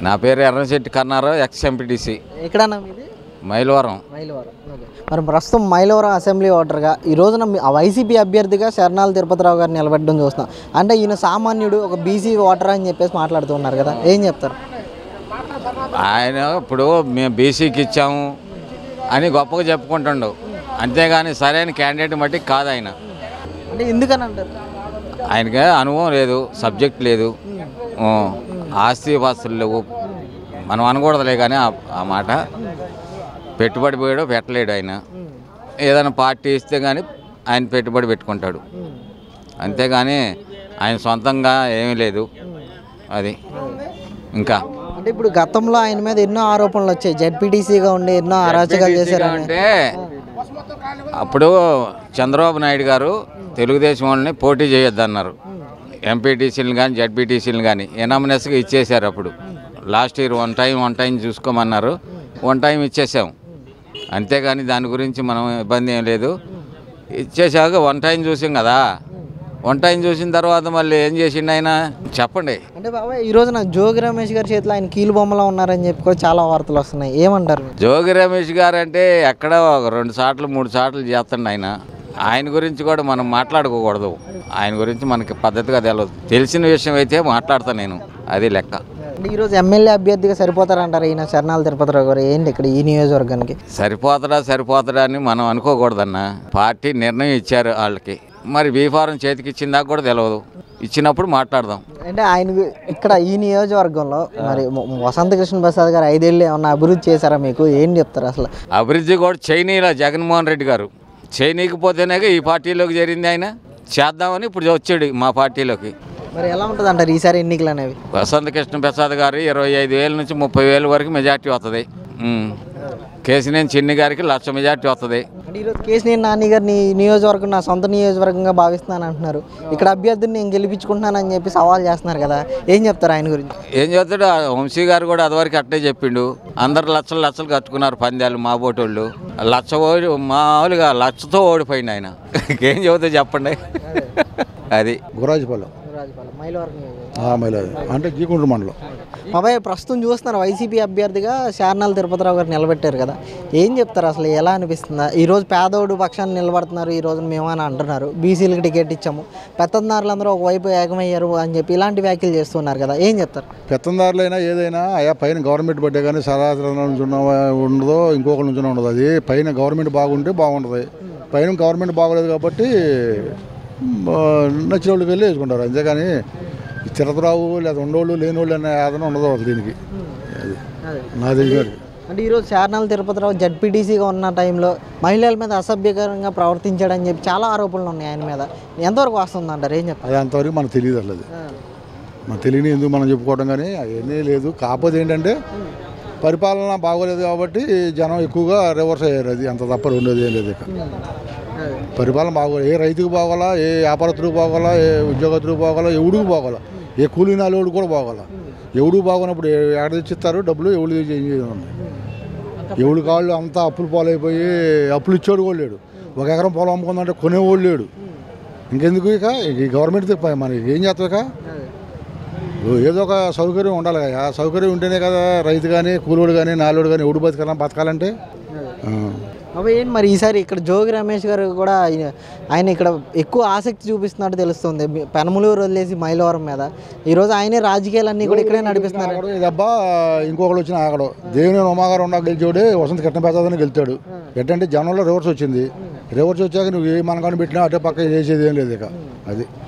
నా పేరు ఎర్రశెట్టి కన్నారావు, ఎక్స్-ఎంపీటీసీ. ఎక్కడన్నా మీది? మైలవరం. మరి ప్రస్తుతం మైలవరం అసెంబ్లీ ఓటర్గా ఈ రోజున వైసీపీ అభ్యర్థిగా శరణాల తిరుపతిరావు గారిని నిలబెట్టడం చూస్తున్నాం. అంటే ఈయన సామాన్యుడు, ఒక బీసీ ఓటర్ అని చెప్పేసి మాట్లాడుతున్నారు కదా, ఏం చెప్తారు? ఆయన ఇప్పుడు మేము బీసీకి ఇచ్చాము అని గొప్పగా చెప్పుకుంటుండవు, అంతేగాని సరైన క్యాండిడేట్ మట్టి కాదు ఆయన. అంటే ఎందుకని అంటారు? ఆయనకి అనుభవం లేదు, సబ్జెక్ట్ లేదు, ఆస్తి పాస్తులు లేవు. మనం అనకూడదులే కానీ ఆ మాట. పెట్టుబడి పోయాడో పెట్టలేడు ఆయన. ఏదైనా పార్టీ ఇస్తే కానీ ఆయన పెట్టుబడి పెట్టుకుంటాడు, అంతేగాని ఆయన సొంతంగా ఏమీ లేదు. అది ఇంకా అంటే ఇప్పుడు గతంలో ఆయన మీద ఎన్నో ఆరోపణలు వచ్చాయి, జెడ్పీటీసీగా ఉండి ఎన్నో అరాచకాలు చేశారు. అంటే అప్పుడు చంద్రబాబు నాయుడు గారు తెలుగుదేశం వాళ్ళని పోటీ చేయొద్దన్నారు. ఎంపీటీసీలను కానీ జెడ్పీటీసీలను కానీ ఎనామినస్గా ఇచ్చేశారు. అప్పుడు లాస్ట్ ఇయర్ వన్ టైం చూసుకోమన్నారు, వన్ టైం ఇచ్చేసాం, అంతేగాని దాని గురించి మనం ఇబ్బంది ఏం లేదు. ఇచ్చేసాక వన్ టైం చూసాం కదా, వన్ టైం చూసిన తర్వాత మళ్ళీ ఏం చేసిండు ఆయన చెప్పండి. అంటే బాబాయ్ ఈ రోజున జోగి రమేష్ గారి చేతిలో ఆయన కీలు బొమ్మలా ఉన్నారని చెప్పి కూడా చాలా వార్తలు వస్తున్నాయి, ఏమంటారు? జోగి రమేష్ గారు అంటే ఎక్కడ 2 సార్లు 3 సార్లు చేస్తుండ ఆయన గురించి కూడా మనం మాట్లాడుకోకూడదు. ఆయన గురించి మనకి పద్ధతిగా తెలియదు. తెలిసిన విషయం అయితే మాట్లాడతాను నేను, అది లెక్క. అంటే ఈరోజు ఎమ్మెల్యే అభ్యర్థిగా సరిపోతారంటారు ఈయన శరణాల తిరుపతిరావు గారు? ఏంటి ఇక్కడ ఈ నియోజకవర్గానికి సరిపోతాడా అని మనం అనుకోకూడదన్న. పార్టీ నిర్ణయం ఇచ్చారు వాళ్ళకి, మరి బీఫారం చేతికి ఇచ్చిన దాకా కూడా తెలియదు. ఇచ్చినప్పుడు మాట్లాడదాం. అంటే ఆయన ఇక్కడ ఈ నియోజకవర్గంలో మరి వసంత కృష్ణ ప్రసాద్ గారు 5 ఏళ్ళు ఏమన్నా అభివృద్ధి చేశారా మీకు? ఏం చెప్తారు అసలు? అభివృద్ధి కూడా చైనీలా జగన్మోహన్ రెడ్డి గారు చేయనీకపోతేనే ఈ పార్టీలోకి చేరింది. ఆయన చేద్దామని ఇప్పుడు వచ్చాడు మా పార్టీలోకి. మరి ఎలా ఉంటుంది అంటారు ఈసారి ఎన్నికలు అనేవి? వసంత కృష్ణ ప్రసాద్ గారు 25,000 నుంచి 30,000 వరకు మెజార్టీ వస్తుంది. కేసినేని చిన్ని గారికి 1,00,000 మెజార్టీ వస్తుంది. అంటే ఈరోజు కేసినేని నాని గారిని నియోజకవర్గం నా సొంత నియోజకవర్గంగా భావిస్తున్నాను అంటున్నారు. ఇక్కడ అభ్యర్థిని నేను గెలిపించుకుంటున్నానని చెప్పి సవాల్ చేస్తున్నారు కదా, ఏం చెప్తారు ఆయన గురించి? ఏం చెప్తాడు? వంశీ గారు కూడా అదివరకు అట్టే చెప్పిండు. అందరు లక్షలు కట్టుకున్నారు పందాలు, మా బోటోళ్ళు 1,00,000 మామూలుగా 1,00,000తో ఓడిపోయింది ఆయన. ఏం చెబుతా చెప్పండి. అది గురాజపాలెం అంటే జీకుండ్రు మండలం. బాబాయ్ ప్రస్తుతం చూస్తున్నారు వైసీపీ అభ్యర్థిగా శరణాల తిరుపతిరావు గారు నిలబెట్టారు కదా, ఏం చెప్తారు అసలు? ఎలా అనిపిస్తుందా? ఈరోజు పేదోడు పక్షాన్ని నిలబడుతున్నారు, ఈరోజు మేమని అంటున్నారు, బీసీలకు టికెట్ ఇచ్చాము, పెత్తందారులందరూ ఒకవైపు ఏకమయ్యారు అని చెప్పి ఇలాంటి వ్యాఖ్యలు చేస్తున్నారు కదా, ఏం చెప్తారు? పెత్తందారులైనా ఏదైనా అయ్యా పైన గవర్నమెంట్ పడ్డే కానీ సరాసరి నుంచి ఉండదో ఇంకొకరి నుంచి ఉండదు. అది పైన గవర్నమెంట్ బాగుంటే బాగుంటుంది. పైన గవర్నమెంట్ బాగోలేదు కాబట్టి నచ్చిన వాళ్ళకి వెళ్ళి వేసుకుంటారు, అంతేగాని తిరుపతిరావు లేదా ఉండోళ్ళు లేని వాళ్ళు అనే ఆదరణ ఉండదు దీనికి. అది నా తెలియదు. అంటే ఈరోజు శరణాల తిరుపతిరావు జెడ్పీటీసీగా ఉన్న టైంలో మహిళల మీద అసభ్యకరంగా ప్రవర్తించాడని చెప్పి చాలా ఆరోపణలు ఉన్నాయి ఆయన మీద, ఎంతవరకు వస్తుంది అంటారు? ఏం చెప్తారు? అది అంతవరకు మనకు తెలియదు. అసలు అది మనకు తెలియని ఎందుకు మనం చెప్పుకోవడం కానీ అవన్నీ లేదు. కాకపోతే ఏంటంటే పరిపాలన బాగోలేదు కాబట్టి జనం ఎక్కువగా రివర్స్ అయ్యారు. అది అంత తప్ప ఉండేది ఏం లేదు. ఇక పరిపాలన బాగోలేదు. ఏ రైతుకు బాగోలా, ఏ వ్యాపారస్తుడికి బాగోలా, ఏ ఉద్యోగస్తుడికి బాగోలా, ఎవడికి బాగోలా, ఏ కూలీ నాలుగు కూడా బాగోలా. ఎవడు బాగున్నప్పుడు ఎక్కడ తెచ్చిస్తారు డబ్బులు? ఎవడు ఎవడు కాళ్ళు అంతా అప్పులు పాలైపోయి అప్పులు ఇచ్చేవాడు కూడా లేడు. 1 ఎకరం పొలం అమ్ముకుందంటే కొనేవాడు లేడు. ఇంకెందుకు ఇక ఈ గవర్నమెంట్ మనకి ఏం చేస్తావు? ఇక ఏదో ఒక సౌకర్యం ఉండాలి కదా. సౌకర్యం ఉంటేనే కదా రైతు కానీ కూలోడు కానీ నాలుగు కానీ ఎవడు బతకాలంటే. అవి ఏంటి మరి ఈసారి ఇక్కడ జోగి రమేష్ గారు కూడా ఆయన ఇక్కడ ఎక్కువ ఆసక్తి చూపిస్తున్నట్టు తెలుస్తుంది, పెనమలూరు వదిలేసి మైలవరం మీద. ఈరోజు ఆయనే రాజకీయాలన్నీ కూడా ఇక్కడే నడిపిస్తున్నారు. ఇదబ్బా ఇంకొకరు వచ్చిన ఆగడు. దేవుని ఉమాగారు ఉన్న గెలిచాడు, వసంత కృష్ణ ప్రసాద్ గెలిచాడు. ఎట్టంటే జనంలో రివర్స్ వచ్చింది. రివర్స్ వచ్చాక నువ్వు ఏ మనకాన్ని పెట్టినా అటే పక్క చేసేది ఏం లేదు. ఇక అది